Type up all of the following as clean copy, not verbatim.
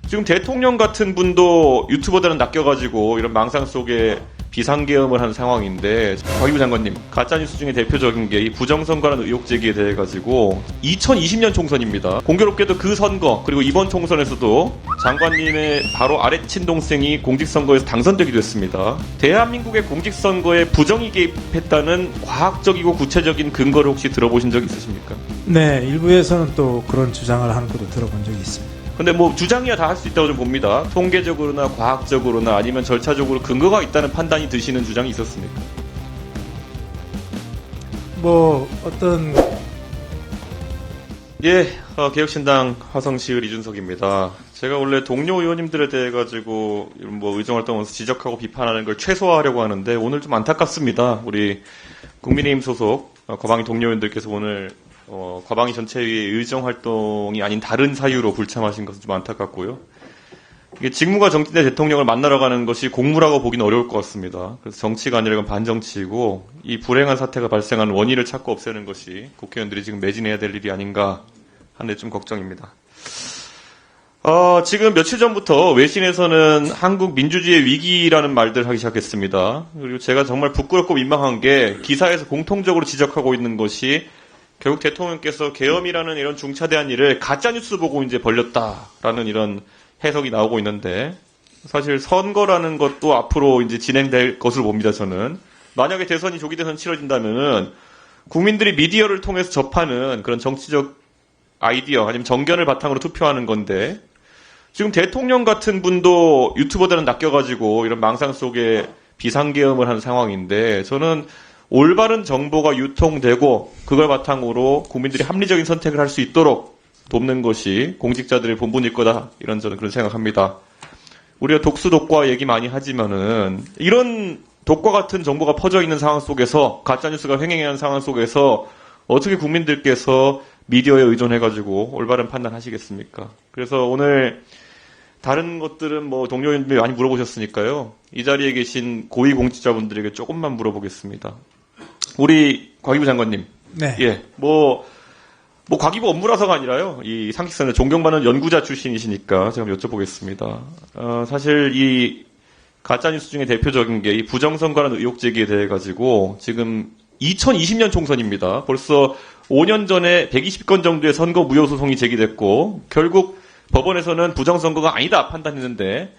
지금 대통령 같은 분도 유튜버들은 낚여가지고 이런 망상 속에 비상계엄을 한 상황인데, 과기부 장관님, 가짜뉴스 중에 대표적인 게 이 부정선거라는 의혹 제기에 대해 가지고 2020년 총선입니다. 공교롭게도 그 선거, 그리고 이번 총선에서도 장관님의 바로 아래 친동생이 공직선거에서 당선되기도 했습니다. 대한민국의 공직선거에 부정이 개입했다는 과학적이고 구체적인 근거를 혹시 들어보신 적 있으십니까? 네, 일부에서는 또 그런 주장을 하는 것도 들어본 적이 있습니다. 근데 뭐 주장이야 다 할 수 있다고 좀 봅니다. 통계적으로나 과학적으로나 아니면 절차적으로 근거가 있다는 판단이 드시는 주장이 있었습니까? 뭐 어떤 개혁신당 화성시을 이준석입니다. 제가 원래 동료 의원님들에 대해 가지고 이런 뭐 의정활동에서 지적하고 비판하는 걸 최소화하려고 하는데 오늘 좀 안타깝습니다. 우리 국민의힘 소속 과방위 동료 의원들께서 오늘 과방위 전체의 의정활동이 아닌 다른 사유로 불참하신 것은 좀 안타깝고요. 이게 직무가 정지된 대통령을 만나러 가는 것이 공무라고 보기는 어려울 것 같습니다. 그래서 정치가 아니라 이건 반정치이고 이 불행한 사태가 발생한 원인을 찾고 없애는 것이 국회의원들이 지금 매진해야 될 일이 아닌가 하는데 좀 걱정입니다. 지금 며칠 전부터 외신에서는 한국 민주주의의 위기라는 말들 하기 시작했습니다. 그리고 제가 정말 부끄럽고 민망한 게 기사에서 공통적으로 지적하고 있는 것이 결국 대통령께서 계엄이라는 이런 중차대한 일을 가짜뉴스 보고 이제 벌렸다라는 이런 해석이 나오고 있는데, 사실 선거라는 것도 앞으로 이제 진행될 것으로 봅니다, 저는. 만약에 대선이 조기 대선 치러진다면은 국민들이 미디어를 통해서 접하는 그런 정치적 아이디어 아니면 정견을 바탕으로 투표하는 건데, 지금 대통령 같은 분도 유튜버들은 낚여가지고 이런 망상 속에 비상계엄을 한 상황인데, 저는 올바른 정보가 유통되고 그걸 바탕으로 국민들이 합리적인 선택을 할 수 있도록 돕는 것이 공직자들의 본분일 거다. 이런 저는 그런 생각합니다. 우리가 독수 독과 얘기 많이 하지만은 이런 독과 같은 정보가 퍼져 있는 상황 속에서 가짜뉴스가 횡행하는 상황 속에서 어떻게 국민들께서 미디어에 의존해가지고 올바른 판단하시겠습니까? 그래서 오늘 다른 것들은 뭐 동료 의원님이 많이 물어보셨으니까요. 이 자리에 계신 고위공직자분들에게 조금만 물어보겠습니다. 우리 과기부 장관님. 네. 뭐 과기부 업무라서가 아니라요. 이 상식선에 존경받는 연구자 출신이시니까 제가 여쭤보겠습니다. 사실 이 가짜뉴스 중에 대표적인 게 이 부정선거라는 의혹 제기에 대해 가지고 지금 2020년 총선입니다. 벌써 5년 전에 120건 정도의 선거 무효 소송이 제기됐고 결국 법원에서는 부정선거가 아니다 판단했는데,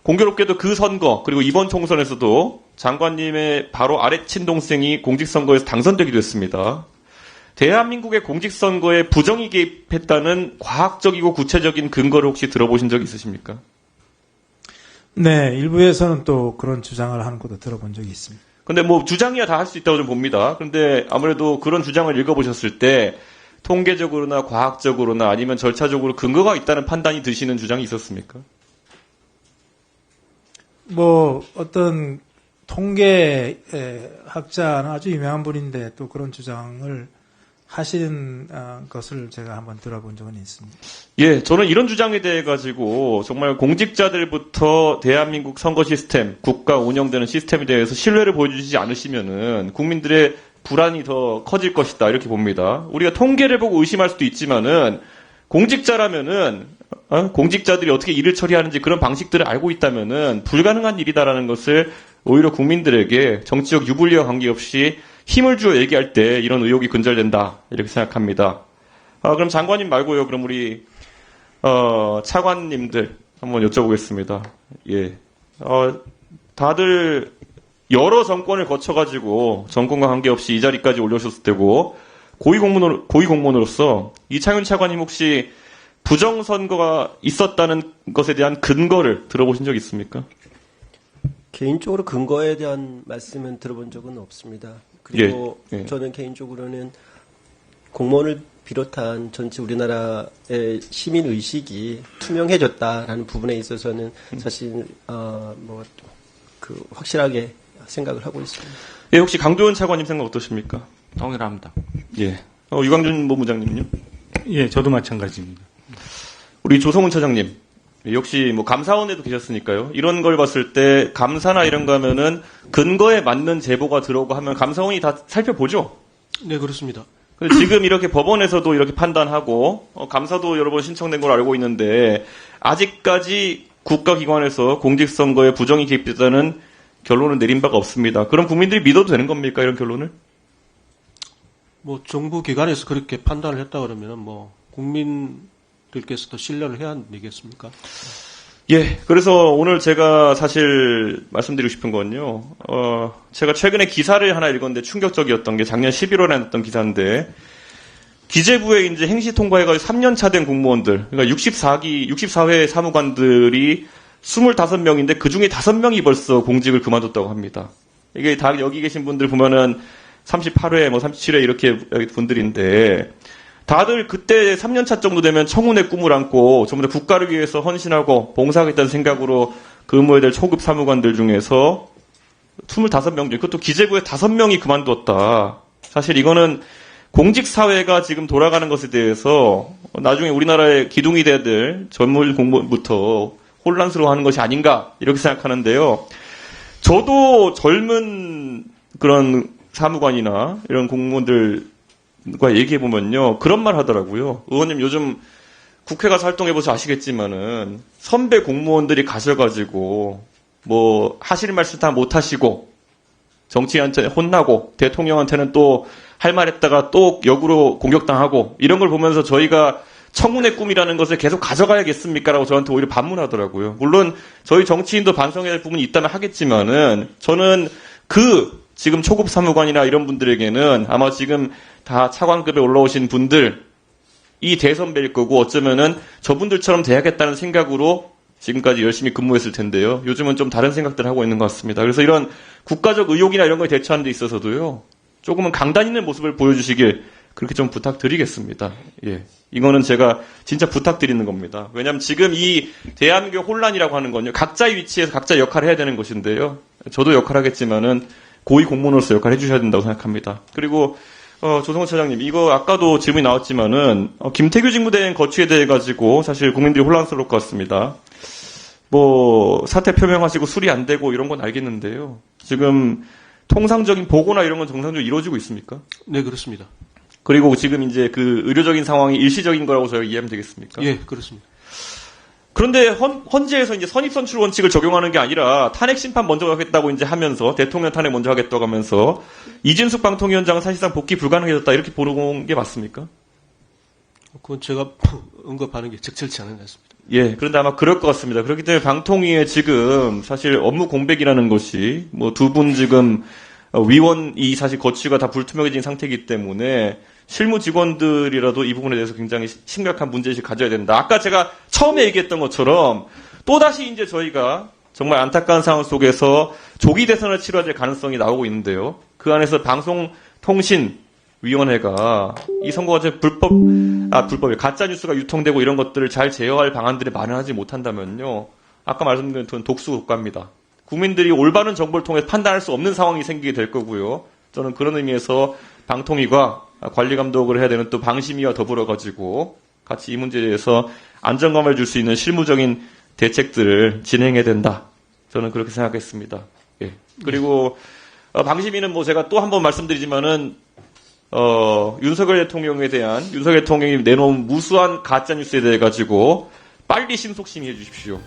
공교롭게도 그 선거 그리고 이번 총선에서도 장관님의 바로 아래 친동생이 공직선거에서 당선되기도 했습니다. 대한민국의 공직선거에 부정이 개입했다는 과학적이고 구체적인 근거를 혹시 들어보신 적 있으십니까? 네, 일부에서는 또 그런 주장을 하는 것도 들어본 적이 있습니다. 근데 뭐 주장이야 다 할 수 있다고 좀 봅니다. 그런데 아무래도 그런 주장을 읽어보셨을 때 통계적으로나 과학적으로나 아니면 절차적으로 근거가 있다는 판단이 드시는 주장이 있었습니까? 뭐 어떤 통계 학자는 아주 유명한 분인데 또 그런 주장을 하신 것을 제가 한번 들어본 적은 있습니다. 저는 이런 주장에 대해 가지고 정말 공직자들부터 대한민국 선거 시스템, 국가 운영되는 시스템에 대해서 신뢰를 보여주지 않으시면은 국민들의 불안이 더 커질 것이다 이렇게 봅니다. 우리가 통계를 보고 의심할 수도 있지만은 공직자라면은 공직자들이 어떻게 일을 처리하는지 그런 방식들을 알고 있다면은 불가능한 일이다라는 것을 오히려 국민들에게 정치적 유불리와 관계없이 힘을 주어 얘기할 때 이런 의혹이 근절된다 이렇게 생각합니다. 그럼 장관님 말고요. 그럼 우리 차관님들 한번 여쭤보겠습니다. 다들 여러 정권을 거쳐가지고 정권과 관계없이 이 자리까지 올려오셨을 때고 고위공무원으로서 이창윤 차관님 혹시 부정선거가 있었다는 것에 대한 근거를 들어보신 적 있습니까? 개인적으로 근거에 대한 말씀은 들어본 적은 없습니다. 그리고 저는 개인적으로는 공무원을 비롯한 전체 우리나라의 시민 의식이 투명해졌다라는 부분에 있어서는 사실 확실하게 생각을 하고 있습니다. 혹시 강도현 차관님 생각 어떠십니까? 동일합니다. 유광준 본부장님은요? 저도 마찬가지입니다. 우리 조성훈 차장님, 역시 뭐 감사원에도 계셨으니까요. 이런 걸 봤을 때 감사나 이런 거 하면은 근거에 맞는 제보가 들어오고 하면 감사원이 다 살펴보죠? 네, 그렇습니다. 근데 지금 이렇게 법원에서도 이렇게 판단하고 감사도 여러 번 신청된 걸로 알고 있는데 아직까지 국가기관에서 공직선거에 부정이 개입됐다는 결론을 내린 바가 없습니다. 그럼 국민들이 믿어도 되는 겁니까? 이런 결론을? 뭐 정부 기관에서 그렇게 판단을 했다 그러면은 뭐 국민들께서도 신뢰를 해야 되겠습니까? 예, 그래서 오늘 제가 사실 말씀드리고 싶은 건요, 제가 최근에 기사를 하나 읽었는데 충격적이었던 게 작년 11월에 났던 기사인데, 기재부에 이제 행시 통과해가지고 3년 차 된 공무원들, 그러니까 64회 사무관들이 25명인데 그 중에 5명이 벌써 공직을 그만뒀다고 합니다. 이게 다 여기 계신 분들 보면은 38회, 뭐 37회 이렇게 분들인데, 다들 그때 3년차 정도 되면 청운의 꿈을 안고 전부 다 국가를 위해서 헌신하고 봉사하겠다는 생각으로 근무해야 될 초급 사무관들 중에서 25명 중에 그것도 기재부에 5명이 그만뒀다. 사실 이거는 공직사회가 지금 돌아가는 것에 대해서 나중에 우리나라의 기둥이 돼야 될 전문 공무원부터 혼란스러워하는 것이 아닌가 이렇게 생각하는데요. 저도 젊은 그런 사무관이나 이런 공무원들 과 얘기해보면요. 그런 말 하더라고요. 의원님 요즘 국회 가서 활동해보셔서 아시겠지만은 선배 공무원들이 가셔가지고 뭐 하실 말씀 다 못하시고 정치인한테 혼나고 대통령한테는 또 할 말 했다가 또 역으로 공격당하고 이런 걸 보면서 저희가 청운의 꿈이라는 것을 계속 가져가야겠습니까? 라고 저한테 오히려 반문하더라고요. 물론 저희 정치인도 반성해야 할 부분이 있다면 하겠지만은 저는 지금 초급 사무관이나 이런 분들에게는 아마 지금 다 차관급에 올라오신 분들 이 대선배일 거고 어쩌면은 저분들처럼 돼야겠다는 생각으로 지금까지 열심히 근무했을 텐데요. 요즘은 좀 다른 생각들을 하고 있는 것 같습니다. 그래서 이런 국가적 의혹이나 이런 거에 대처하는 데 있어서도요. 조금은 강단 있는 모습을 보여주시길 그렇게 좀 부탁드리겠습니다. 예. 이거는 제가 진짜 부탁드리는 겁니다. 왜냐하면 지금 이 대한민국 혼란이라고 하는 건요. 각자의 위치에서 각자 역할을 해야 되는 것인데요. 저도 역할하겠지만은 고위 공무원으로서 역할을 해주셔야 된다고 생각합니다. 그리고 조성호 차장님, 이거 아까도 질문이 나왔지만은 김태규 직무대행 거취에 대해 가지고 사실 국민들이 혼란스러울 것 같습니다. 뭐 사퇴 표명하시고 수리 안 되고 이런 건 알겠는데요. 지금 통상적인 보고나 이런 건 정상적으로 이루어지고 있습니까? 네, 그렇습니다. 그리고 지금 이제 그 의료적인 상황이 일시적인 거라고 저희가 이해하면 되겠습니까? 예, 그렇습니다. 그런데 헌재에서 이제 선입선출 원칙을 적용하는 게 아니라 탄핵 심판 먼저 하겠다고 이제 하면서 대통령 탄핵 먼저 하겠다고 하면서 이진숙 방통위원장은 사실상 복귀 불가능해졌다 이렇게 보는 게 맞습니까? 그건 제가 언급하는 게 적절치 않은 것 같습니다. 예, 그런데 아마 그럴 것 같습니다. 그렇기 때문에 방통위에 지금 사실 업무 공백이라는 것이 뭐 두 분 지금 위원이 사실 거취가 다 불투명해진 상태이기 때문에 실무 직원들이라도 이 부분에 대해서 굉장히 심각한 문제의식을 가져야 된다. 아까 제가 처음에 얘기했던 것처럼 또다시 이제 저희가 정말 안타까운 상황 속에서 조기 대선을 치러야 될 가능성이 나오고 있는데요. 그 안에서 방송통신위원회가 이 선거 과정에 불법이 가짜뉴스가 유통되고 이런 것들을 잘 제어할 방안들을 마련하지 못한다면요. 아까 말씀드린 독수 국가입니다. 국민들이 올바른 정보를 통해 판단할 수 없는 상황이 생기게 될 거고요. 저는 그런 의미에서 방통위가 관리 감독을 해야 되는 또 방심위와 더불어 가지고 같이 이 문제에 대해서 안정감을 줄 수 있는 실무적인 대책들을 진행해야 된다. 저는 그렇게 생각했습니다. 예. 그리고 방심위는 뭐 제가 또 한 번 말씀드리지만은 윤석열 대통령에 대한 윤석열 대통령이 내놓은 무수한 가짜 뉴스에 대해 가지고 빨리 신속 심의해 주십시오.